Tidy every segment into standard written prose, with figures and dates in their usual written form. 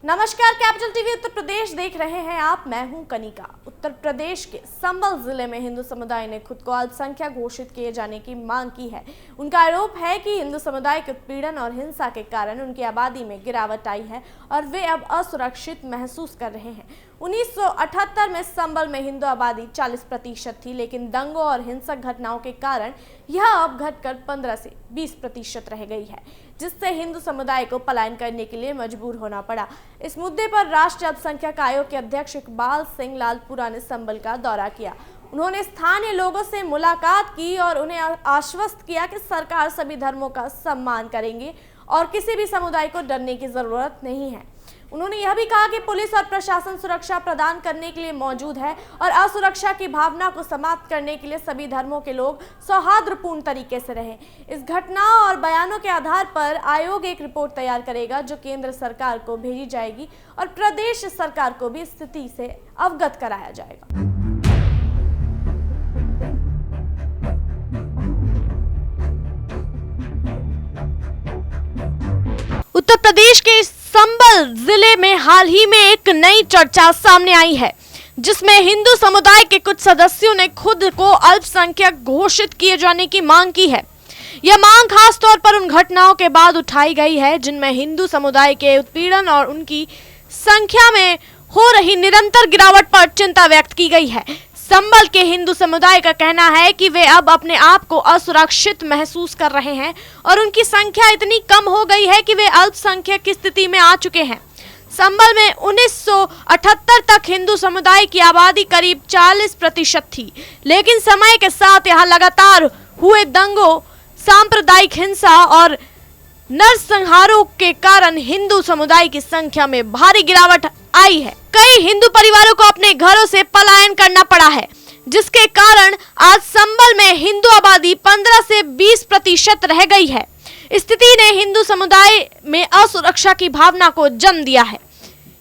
नमस्कार, capital TV Uttar Pradesh देख रहे हैं आप। मैं हूं कनिका। उत्तर प्रदेश के संबल जिले में हिंदू समुदाय ने खुद को अल्पसंख्यक घोषित किए जाने की मांग की है। उनका आरोप है कि हिंदू समुदाय के उत्पीड़न और हिंसा के कारण उनकी आबादी में गिरावट आई है और वे अब असुरक्षित महसूस कर रहे हैं। 1978 में संबल में हिंदू आबादी 40% थी, लेकिन दंगों और हिंसक घटनाओं के कारण यह अब घटकर 15 से 20% रह गई है, जिससे हिंदू समुदाय को पलायन करने के लिए मजबूर होना पड़ा। इस मुद्दे पर राष्ट्रीय अल्पसंख्यक आयोग के अध्यक्ष इकबाल सिंह लालपुरा ने संबल का दौरा किया। उन्होंने स्थानीय लोगों से मुलाकात की और उन्हें आश्वस्त किया कि सरकार सभी धर्मों का सम्मान करेंगे और किसी भी समुदाय को डरने की जरूरत नहीं है। उन्होंने यह भी कहा कि पुलिस और प्रशासन सुरक्षा प्रदान करने के लिए मौजूद है और असुरक्षा की भावना को समाप्त करने के लिए सभी धर्मों के लोग सौहार्दपूर्ण तरीके से रहें। इस घटना और बयानों के आधार पर आयोग एक रिपोर्ट तैयार करेगा जो केंद्र सरकार को भेजी जाएगी और प्रदेश सरकार को भी स्थिति से अवगत कराया जाएगा। उत्तर प्रदेश के संबल जिले में हाल ही में एक नई चर्चा सामने आई है, जिसमें हिंदू समुदाय के कुछ सदस्यों ने खुद को अल्पसंख्यक घोषित किए जाने की मांग की है। यह मांग खास तौर पर उन घटनाओं के बाद उठाई गई है जिनमें हिंदू समुदाय के उत्पीड़न और उनकी संख्या में हो रही निरंतर गिरावट पर चिंता व्यक्त की गई है। संबल के हिंदू समुदाय का कहना है कि वे अब अपने आप को असुरक्षित महसूस कर रहे हैं और उनकी संख्या इतनी कम हो गई है कि वे अल्पसंख्यक की स्थिति में आ चुके हैं। संबल में 1978 तक हिंदू समुदाय की आबादी करीब 40% थी, लेकिन समय के साथ यहाँ लगातार हुए दंगों, सांप्रदायिक हिंसा और नरसंहारों के कारण हिंदू समुदाय की संख्या में भारी गिरावट आई है। कई हिंदू परिवारों को अपने घरों से पलायन करना पड़ा है, जिसके कारण आज संबल में हिंदू आबादी 15 से 20% रह गई है। स्थिति ने हिंदू समुदाय में असुरक्षा की भावना को जन्म दिया है।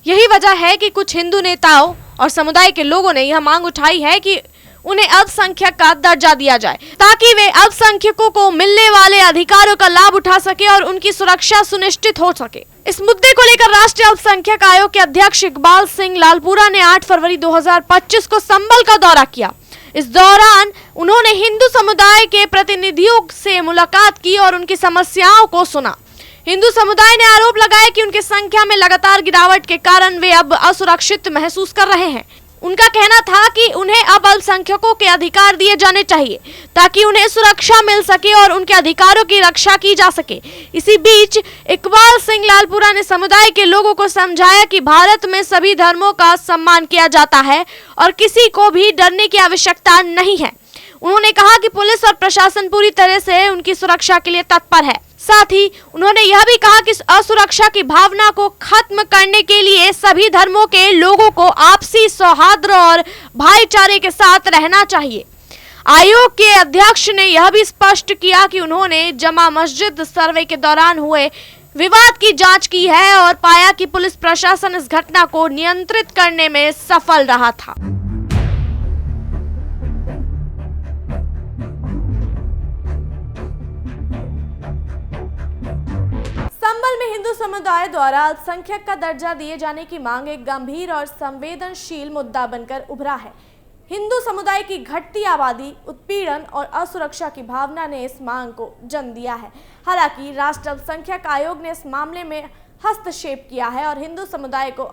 यही वजह है कि कुछ हिंदू नेताओं और समुदाय के लोगों ने यह मांग उठाई है कि उन्हें अल्पसंख्यक का दर्जा दिया जाए, ताकि वे अल्पसंख्यकों को मिलने वाले अधिकारों का लाभ उठा सके और उनकी सुरक्षा सुनिश्चित हो सके। इस मुद्दे को लेकर राष्ट्रीय अल्पसंख्यक आयोग के अध्यक्ष इकबाल सिंह लालपुरा ने 8 फरवरी 2025 को संबल का दौरा किया। इस दौरान उन्होंने हिंदू समुदाय के प्रतिनिधियों से मुलाकात की और उनकी समस्याओं को सुना। हिंदू समुदाय ने आरोप लगाया कि उनकी संख्या में लगातार गिरावट के कारण वे अब असुरक्षित महसूस कर रहे हैं। उनका कहना था कि उन्हें अब अल्पसंख्यकों के अधिकार दिए जाने चाहिए, ताकि उन्हें सुरक्षा मिल सके और उनके अधिकारों की रक्षा की जा सके। इसी बीच इकबाल सिंह लालपुरा ने समुदाय के लोगों को समझाया कि भारत में सभी धर्मों का सम्मान किया जाता है और किसी को भी डरने की आवश्यकता नहीं है। उन्होंने कहा कि पुलिस और प्रशासन पूरी तरह से उनकी सुरक्षा के लिए तत्पर है। साथ ही उन्होंने यह भी कहा कि असुरक्षा की भावना को खत्म करने के लिए सभी धर्मों के लोगों को आपसी सौहार्द और भाईचारे के साथ रहना चाहिए। आयोग के अध्यक्ष ने यह भी स्पष्ट किया कि उन्होंने जमा मस्जिद सर्वे के दौरान हुए विवाद की जांच की है और पाया कि पुलिस प्रशासन इस घटना को नियंत्रित करने में सफल रहा था। संबल में हिंदू समुदाय द्वारा अल्पसंख्यक का दर्जा दिए जाने की मांग एक गंभीर और संवेदनशील मुद्दा बनकर उभरा है। हिंदू समुदाय की घटती आबादी, उत्पीड़न और असुरक्षा की भावना ने इस मांग को जन्म दिया है। हालांकि राष्ट्रीय अल्पसंख्यक आयोग ने इस मामले में हस्तक्षेप किया है और हिंदू समुदाय को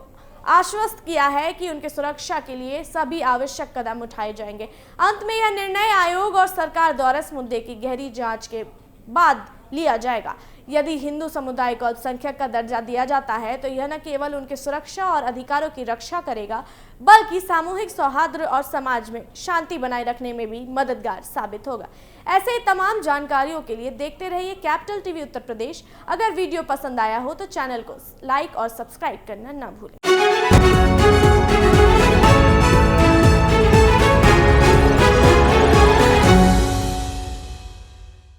आश्वस्त किया है कि उनकी सुरक्षा के लिए सभी आवश्यक कदम उठाए जाएंगे। अंत में यह निर्णय आयोग और सरकार द्वारा इस मुद्दे की गहरी जांच के बाद लिया जाएगा। यदि हिंदू समुदाय को अल्पसंख्यक का दर्जा दिया जाता है तो यह न केवल उनकी सुरक्षा और अधिकारों की रक्षा करेगा, बल्कि सामूहिक सौहार्द और समाज में शांति बनाए रखने में भी मददगार साबित होगा। ऐसे ही तमाम जानकारियों के लिए देखते रहिए कैपिटल टीवी उत्तर प्रदेश। अगर वीडियो पसंद आया हो तो चैनल को लाइक और सब्सक्राइब करना न भूलें।